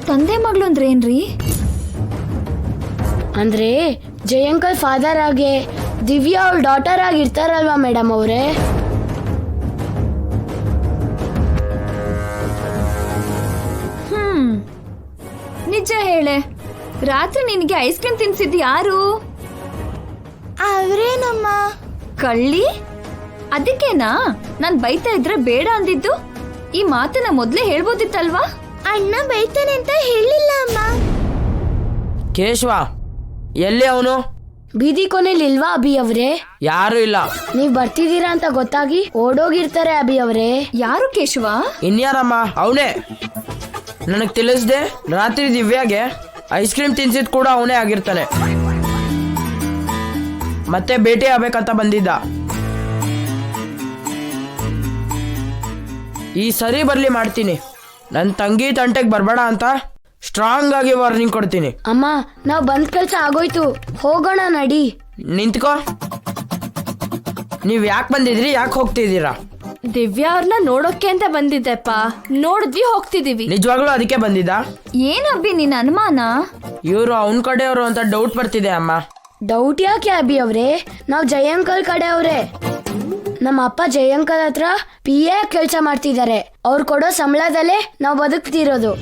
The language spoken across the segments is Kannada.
ತಂದೆ ಮಗಳು ಅಂದ್ರೆ ಏನ್ರಿ? ಅಂದ್ರೆ ಜಯಂಕಲ್ ಫಾದರ್ ಆಗಿ ದಿವ್ಯಾ ಅವ್ರ ಡಾಟರ್ ಆಗಿರ್ತಾರಲ್ವಾ ಮೇಡಮ್ ಅವರೇ? ನಿಜ ಹೇಳೆ, ರಾತ್ರಿ ನಿನಗೆ ಐಸ್ ಕ್ರೀಮ್ ತಿನ್ಸಿದ್ ಯಾರು? ಅವ್ರೇನಮ್ಮ? ಕಳ್ಳಿ. ಅದಕ್ಕೇನಾ ನಾನ್ ಬೈತಾ ಇದ್ರೆ ಬೇಡ ಅಂದಿದ್ದು? ಈ ಮಾತನ್ನ ಮೊದ್ಲೇ ಹೇಳ್ಬೋದಿತ್ತಲ್ವಾ? ಅಣ್ಣ ಬೈತಾನೆ ಅಂತ ಹೇಳಿಲ್ಲ ಅಮ್ಮ. ಕೇಶವ ಎಲ್ಲಿ ಅವನು? ಬೀದಿ ಕೊನೆಲಿ ಇಲ್ವಾ ಅಭಿ ಅವರೇ? ಯಾರು ಇಲ್ಲ. ನೀವ್ ಬರ್ತಿದ್ದೀರಾ ಅಂತ ಗೊತ್ತಾಗಿ ಓಡೋಗಿರ್ತಾರೆ ಅಭಿ ಅವರೇ. ಯಾರು ಕೇಶವ? ಇನ್ಯಾರಮ್ಮ? ಅವನೇ. ನನಗ್ ತಿಳಿಸ್ದೆ ರಾತ್ರಿ ದಿವ್ಯಾಗೆ ಐಸ್ ಕ್ರೀಮ್ ತಿನ್ಸಿದ್ ಕೂಡ ಅವನೇ ಆಗಿರ್ತಾನೆ. ಮತ್ತೆ ಭೇಟಿ ಆಗ್ಬೇಕಂತ ಬಂದಿದ್ದ. ಈ ಸರಿ ಬರ್ಲಿ ಮಾಡ್ತೀನಿ. ನನ್ನ ತಂಗಿ ತಂಟೆಗೆ ಬರ್ಬೇಡ ಅಂತ ಸ್ಟ್ರಾಂಗ್ ಆಗಿ ವಾರ್ನಿಂಗ್ ಕೊಡ್ತೀನಿ. ಅಮ್ಮ, ನಾವ್ ಬಂದ್ ಕೆಲ್ಸ ಆಗೋಯ್ತು, ಹೋಗೋಣ ನಡಿ. ನಿಂತ್ಕೋ. ನೀವ್ ಯಾಕೆ ಬಂದಿದ್ರಿ? ಯಾಕೆ ಹೋಗ್ತಿದ್ದೀರಾ? ದಿವ್ಯಾ ಅವ್ರನ್ನ ನೋಡೋಕೆ ಅಂತ ಬಂದಿದ್ದೆಪ್ಪ. ನೋಡಿದ್ವಿ, ಹೋಗ್ತಿದೀವಿ. ನಿಜವಾಗ್ಲೂ ಅದಕ್ಕೆ ಬಂದಿದ್ದ? ಏನಬ್ಬಿ ನಿನ್ನ ಅನುಮಾನ? ಇವರು ಅವನ್ ಕಡೆಯವರು ಅಂತ ಡೌಟ್ ಬರ್ತಿದೆ ಅಮ್ಮ. ಡೌಟ್ ಯಾಕೆ ಅಭಿ ಅವ್ರೆ? ನಾವ್ ಜಯಂಕಲ್ ಕಡೆ ಅವ್ರೆ. ನಮ್ಮ ಅಪ್ಪ ಜಯಂಕಲ್ ಹತ್ರ PA ಕೆಲ್ಸ ಮಾಡ್ತಿದ್ದಾರೆ. ಅವ್ರು ಕೊಡೋ ಸಂಬಳದಲ್ಲೇ ನಾವ್ ಬದುಕ್ತಿರೋದು.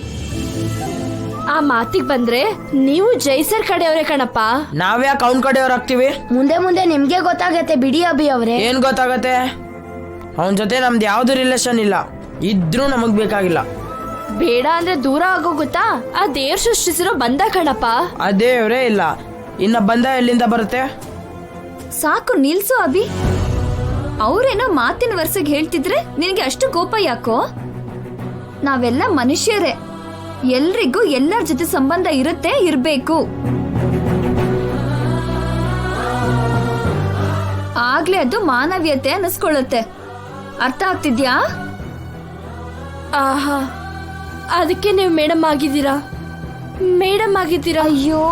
ಆ ಮಾತಿಗೆ ಬಂದ್ರೆ ನೀವು ಜೈಸರ್ ಕಡೆಯವ್ರೆ ಕಣಪ್ಪ. ನಾವ್ಯಾಕೆ ಅವನ್ ಕಡೆಯವ್ರು ಆಗ್ತೀವಿ? ಮುಂದೆ ಮುಂದೆ ನಿಮ್ಗೆ ಗೊತ್ತಾಗತ್ತೆ ಬಿಡಿ ಅಭಿ ಅವ್ರೆ. ಏನ್ ಗೊತ್ತಾಗತ್ತೆ? ಅವನ ಜೊತೆ ನಮ್ದು ಯಾವ್ದು ರಿಲೇಷನ್ ಇಲ್ಲ, ಇದ್ರೂ ನಮಗ್ ಬೇಕಾಗಿಲ್ಲ. ಬೇಡ ಅಂದ್ರೆ ದೂರ ಆಗೋಗುತ್ತಾ? ಆ ದೇವ್ರ ಸೃಷ್ಟಿಸಿರೋ ಬಂದ ಕಣಪ್ಪ. ಅದೇವ್ರೇ ಇಲ್ಲ, ಇನ್ನ ಬಂದ ಎಲ್ಲಿಂದ ಬರುತ್ತೆ? ಸಾಕು ನಿಲ್ಸು ಅಭಿ. ಅವ್ರೇನೋ ಮಾತಿನ ವರ್ಷಗೆ ಹೇಳ್ತಿದ್ರೆ ನಿನಗೆ ಅಷ್ಟು ಕೋಪ ಯಾಕೋ? ನಾವೆಲ್ಲ ಮನುಷ್ಯರೇ, ಎಲ್ರಿಗೂ ಎಲ್ಲರ ಜೊತೆ ಸಂಬಂಧ ಇರುತ್ತೆ, ಇರ್ಬೇಕು. ಆಗ್ಲೇ ಅದು ಮಾನವೀಯತೆ ಅನ್ನಿಸ್ಕೊಳ್ಳುತ್ತೆ. ಅರ್ಥ ಆಗ್ತಿದ್ಯಾ? ಆಹಾ, ಅದಕ್ಕೆ ನೀವು ಮೇಡಮ್ ಆಗಿದ್ದೀರಾ? ಮೇಡಮ್ ಆಗಿದ್ದೀರಾ? ಅಯ್ಯೋ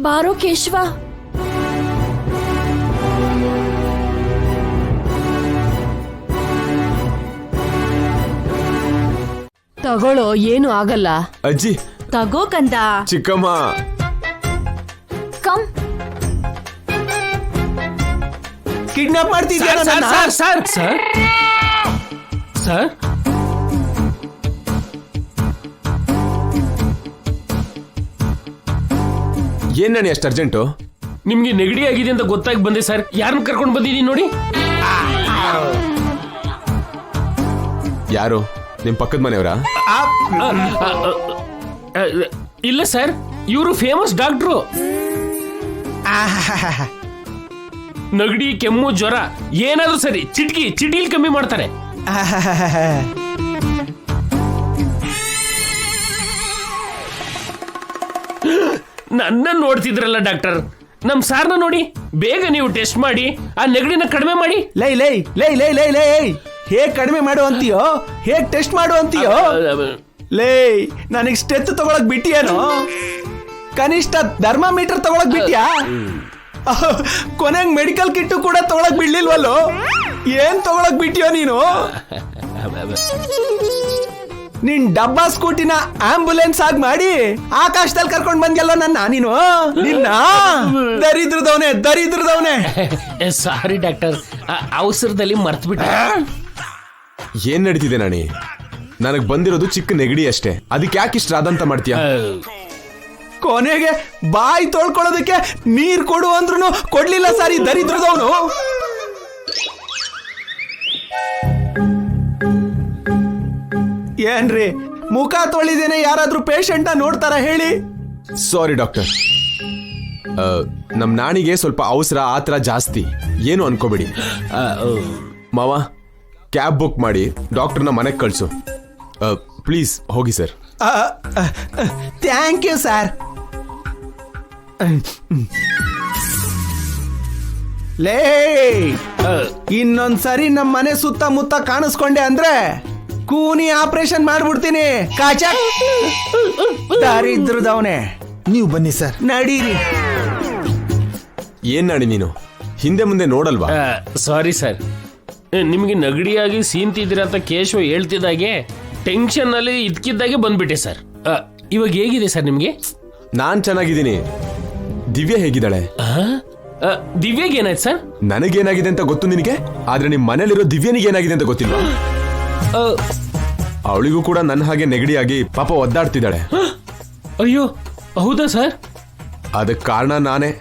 ಬಾರೋ ಕೇಶವ. ತಗೊಳ್ಳೋ, ಏನು ಆಗಲ್ಲ. ಅಜ್ಜಿ ತಗೋ ಕಂದ. ಚಿಕ್ಕಮ್ಮ ಕಮ್. ಕಿಡ್ನಾಪ್ ಮಾಡ್ತಿದ್ಯಾ? ಸರ್ ಸರ್ ಸರ್ ಏನ್ ನಡಿ ಅಷ್ಟು ಅರ್ಜೆಂಟು? ನಿಮ್ಗೆ ನೆಗಡಿ ಆಗಿದೆ ಅಂತ ಗೊತ್ತಾಗಿ ಬಂದೆ ಸರ್. ಯಾರನ್ನ ಕರ್ಕೊಂಡು ಬಂದಿದ್ದೀನಿ ನೋಡಿ. ಯಾರು? ನಿಮ್ ಪಕ್ಕದ ಮನೆಯವರಾ? ಇಲ್ಲ ಸರ್, ಇವರು ಫೇಮಸ್ ಡಾಕ್ಟ್ರು. ನೆಗಡಿ, ಕೆಮ್ಮು, ಜ್ವರ ಏನಾದ್ರೂ ಸರಿ ಚಿಟಿಲಿ ಕಮ್ಮಿ ಮಾಡ್ತಾರೆ. ನನ್ನ ನೋಡ್ತಿದ್ರಲ್ಲ ಡಾಕ್ಟರ್, ನಮ್ ಸಾರ್ನ ನೋಡಿ. ಬೇಗ ನೀವು ಟೆಸ್ಟ್ ಮಾಡಿ ಆ ನೆಗಡಿನ ಕಡಿಮೆ ಮಾಡಿ. ಲೈ ಲೈ ಲೈ ಲೈ ಲೈ ಲೈ ಹೇಗ್ ಕಡಿಮೆ ಮಾಡು ಅಂತೀಯೋ? ಹೇಗ್ ಟೆಸ್ಟ್ ಮಾಡು ಅಂತೀಯೋ? ಲೇ, ನನಗ್ ಸ್ಟೆತ್ ತಗೊಳಕ್ ಬಿಟ್ಟಿಯೇನೋ? ಕನಿಷ್ಠ ಥರ್ಮಾಮೀಟರ್ ತಗೊಳಕ್ ಬಿಟ್ಟಿಯಾ? ಕೊನೆಗ್ ಮೆಡಿಕಲ್ ಕಿಟ್ಟು ಕೂಡ ತಗೊಳಕ್ ಬಿಡ್ಲಿಲ್ವಲ್ಲೋ? ಏನ್ ತಗೊಳಕ್ ಬಿಟ್ಟಿಯೋ ನೀನು? ನಿನ್ ಡಬ್ಬಾ ಸ್ಕೂಟಿನ ಆಂಬುಲೆನ್ಸ್ ಆಗಿ ಮಾಡಿ ಆಕಾಶದಲ್ಲಿ ಕರ್ಕೊಂಡ್ ಬಂದ್ಯಲ್ಲ ನೀನು. ನಿನ್ನ ದರಿದ್ರದವನೇ. ಸಾರಿ ಡಾಕ್ಟರ್, ಅವಸರದಲ್ಲಿ ಮರ್ತು ಬಿಟ್ಟೆ. ಏನ್ ನಡೀತಿದೆ ನಾಣಿ? ನನಗ್ ಬಂದಿರೋದು ಚಿಕ್ಕ ನೆಗಡಿ ಅಷ್ಟೇ, ಅದಕ್ಕೆ ಯಾಕೆ ಇಷ್ಟ ರಾದಂತ ಮಾಡ್ತೀಯ? ಕೊನೆಗೆ ಬಾಯಿ ತೊಳ್ಕೊಳ್ಳೋದಕ್ಕೆ ನೀರ್ ಕೊಡು ಅಂದ್ರೂ ಕೊಡ್ಲಿಲ್ಲ ಸಾರಿ ದರಿದ್ರದವನು. ಏನ್ರಿ ಮುಖ ತೊಳಿದೇನೆ ಯಾರಾದ್ರೂ ಪೇಷಂಟ್ ನೋಡ್ತಾರ ಹೇಳಿ? ಸಾರಿ ಡಾಕ್ಟರ್, ನಮ್ ನಾಣಿಗೆ ಸ್ವಲ್ಪ ಅವಸರ, ಆತರ ಜಾಸ್ತಿ, ಏನು ಅನ್ಕೋಬೇಡಿ. ಮಾವ, ಕ್ಯಾಬ್ ಬುಕ್ ಮಾಡಿ ಡಾಕ್ಟರ್ನ ಮನೆಗೆ ಕಳ್ಸು ಪ್ಲೀಸ್. ಹೋಗಿ ಸರ್. Thank you sir. ಲೇ, ಇನ್ನೊಂದ್ಸರಿ ನಮ್ಮ ಮನೆ ಸುತ್ತಮುತ್ತ ಕಾಣಿಸ್ಕೊಂಡೆ ಅಂದ್ರೆ ಕೂನಿ ಆಪರೇಷನ್ ಮಾಡ್ಬಿಡ್ತೀನಿ. ಕಾಚ ದರಿದ್ರದವನೇ. ನೀವು ಬನ್ನಿ ಸರ್. ನಡೀರಿ. ಏನ್ ನಾಣಿ ನೀನು ಹಿಂದೆ ಮುಂದೆ ನೋಡಲ್ವಾ? ಸಾರಿ ಸರ್, ನಿಮ್ಗೆ ನೆಗಡಿಯಾಗಿ ಸೀನ್ತಿದ್ದೀರ ಅಂತ ಕೇಶವ ಹೇಳ್ತಿದ್ದಾಗೆ ಟೆನ್ಷನ್ ನಲ್ಲಿ ಇದ್ಕಿದ್ದಾಗೆ ಬಂದ್ಬಿಟ್ಟೆ ಸರ್. ಇವಾಗ ಹೇಗಿದೆ ಸರ್ ನಿಮ್ಗೆ? ನಾನ್ ಚೆನ್ನಾಗಿದ್ದೀನಿ. ದಿವ್ಯಾ ಹೇಗಿದ್ದಾಳೆ? ದಿವ್ಯಾಗ ಏನಾಯ್ತು ಸರ್? ನನಗೇನಾಗಿದೆ ಅಂತ ಗೊತ್ತು ನಿನಗೆ, ಆದ್ರೆ ನಿಮ್ ಮನೇಲಿರೋ ದಿವ್ಯನಿಗೆ ಏನಾಗಿದೆ ಅಂತ ಗೊತ್ತಿಲ್ವಾ? ಅವಳಿಗೂ ಕೂಡ ನನ್ನ ಹಾಗೆ ನೆಗಡಿಯಾಗಿ ಪಾಪ ಒದ್ದಾಡ್ತಿದ್ದಾಳೆ. ಅಯ್ಯೋ ಹೌದಾ ಸರ್? ಅದಕ್ಕೆ ಕಾರಣ ನಾನೇ.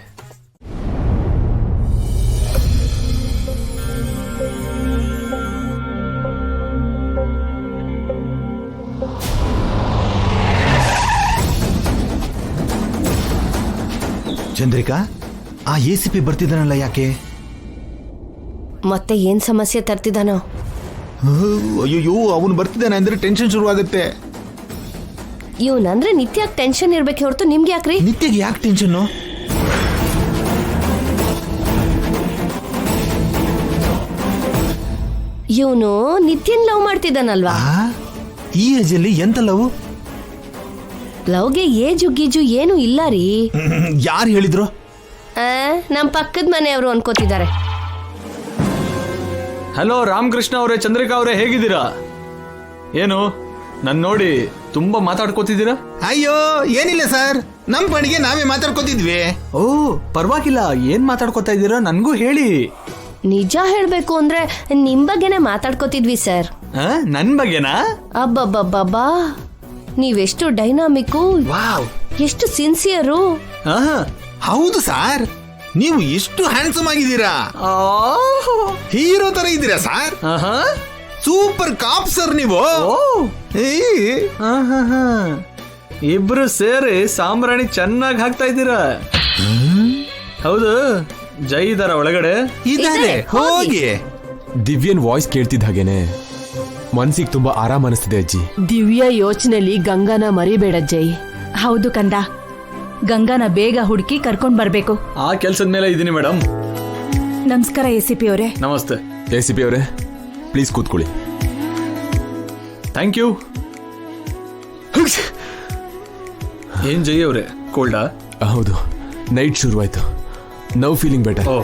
ಚಂದ್ರಿಕಾ, ಆ ACP ಬರ್ತಿದ್ದಾನಲ್ಲ, ಯಾಕೆ? ಮತ್ತೆ ಏನ್ ಸಮಸ್ಯೆ ತರ್ತಿದ್ದಾನೋ? ಅಯ್ಯೋ, ಅವನು ಬರ್ತಿದ್ದಾನೆ ಅಂದ್ರೆ ಟೆನ್ಷನ್ ಶುರುವಾಗುತ್ತೆ. ಇವನಂದ್ರೆ ನಿತ್ಯ ಟೆನ್ಷನ್ ಇರ್ಬೇಕು ಹೊರತು ನಿಮ್ಗೆ ಯಾಕ್ರಿ? ನಿತ್ಯಗೆ ಯಾಕೆ ಟೆನ್ಷನ್ನು? ಇವನು ನಿತ್ಯನ್ ಲವ್ ಮಾಡ್ತಿದ್ದಾನಲ್ವಾ? ಈ ಏಜಲ್ಲಿ ಎಂತ ಲವ್? ಲವ್ಗೆ ಏಜು ಗೀಜು ಏನು ಇಲ್ಲ ರೀ. ಯಾರು ಹೇಳಿದ್ರು? ನಮ್ ಪಕ್ಕದ ಮನೆಯವರು ಅನ್ಕೋತಿದ್ದಾರೆ. ಹಲೋ ರಾಮಕೃಷ್ಣ ಅವರೇ, ಚಂದ್ರಿಕಾ ಅವರೇ, ಹೇಗಿದ್ದೀರಾ? ಏನು ನನ್ ನೋಡಿ ತುಂಬಾ ಮಾತಾಡ್ಕೋತಿದ್ದೀರಾ? ಅಯ್ಯೋ ಏನಿಲ್ಲ ಸರ್, ನಮ್ ಪಣಿಗೆ ನಾವೇ ಮಾತಾಡ್ಕೋತಿದ್ವಿ. ಓ ಪರವಾಗಿಲ್ಲ, ಏನ್ ಮಾತಾಡ್ಕೋತಾ ಇದ್ದೀರಾ ನನ್ಗೂ ಹೇಳಿ. ನಿಜ ಹೇಳ್ಬೇಕು ಅಂದ್ರೆ ನಿಮ್ ಬಗ್ಗೆನೆ ಮಾತಾಡ್ಕೋತಿದ್ವಿ ಸರ್. ನನ್ ಬಗ್ಗೆನಾ? ಅಬ್ಬಬ್ಬಬ್ಬಾ, ನೀವೆಷ್ಟು ಡೈನಾಮಿಕ್ಕು, ಎಷ್ಟು ಸಿನ್ಸಿಯರು. ಹೌದು ಸರ್, ನೀವು ಎಷ್ಟು ಹ್ಯಾಂಡ್ಸಮ್ ಆಗಿದ್ದೀರಾ. ಹೀರೋ ತರ ಇದ್ದೀರಾ ಸರ್. ಸೂಪರ್ ಕಾಪ್ ಸರ್ ನೀವು. ಇಬ್ರು ಸೇರಿ ಸಾಂಬ್ರಾಣಿ ಚೆನ್ನಾಗಿ ಹಾಕ್ತಾ ಇದ್ದೀರಾ. ಹೌದು, ಜೈ ಇದಾರ ಒಳಗಡೆ? ಇದ್ದಾರೆ, ಹೋಗಿ. ದಿವ್ಯನ್ ವಾಯ್ಸ್ ಕೇಳ್ತಿದ್ದ ಹಾಗೇನೆ ಮನ್ಸಿಗೆ ತುಂಬಾ ಆರಾಮ ಅನಿಸ್ತಿದೆ ಅಜ್ಜಿ. ದಿವ್ಯಾ ಯೋಚನೆಯಲ್ಲಿ ಗಂಗಾನ ಮರಿಬೇಡ ಜೈ. ಹೌದು ಕಂದ, ಗಂಗಾನ ಬೇಗ ಹುಡುಕಿ ಕರ್ಕೊಂಡ್ ಬರ್ಬೇಕು. ಆ ಕೆಲ್ಸದ ಮೇಲೆ ಇದೀನಿ ಮೇಡಮ್. ನಮಸ್ಕಾರ ACP ಅವರೇ. ನಮಸ್ತೆ. ACP ಅವರೇ, ಪ್ಲೀಸ್ ಕೂತ್ಕೊಳ್ಳಿ. Thank you. ಏನ್ ಜೈ ಅವರೇ, ಕೋಲ್ಡಾ? ಹೌದು, ನೈಟ್ ಶುರುವಾಯ್ತು. Now feeling better. ಓ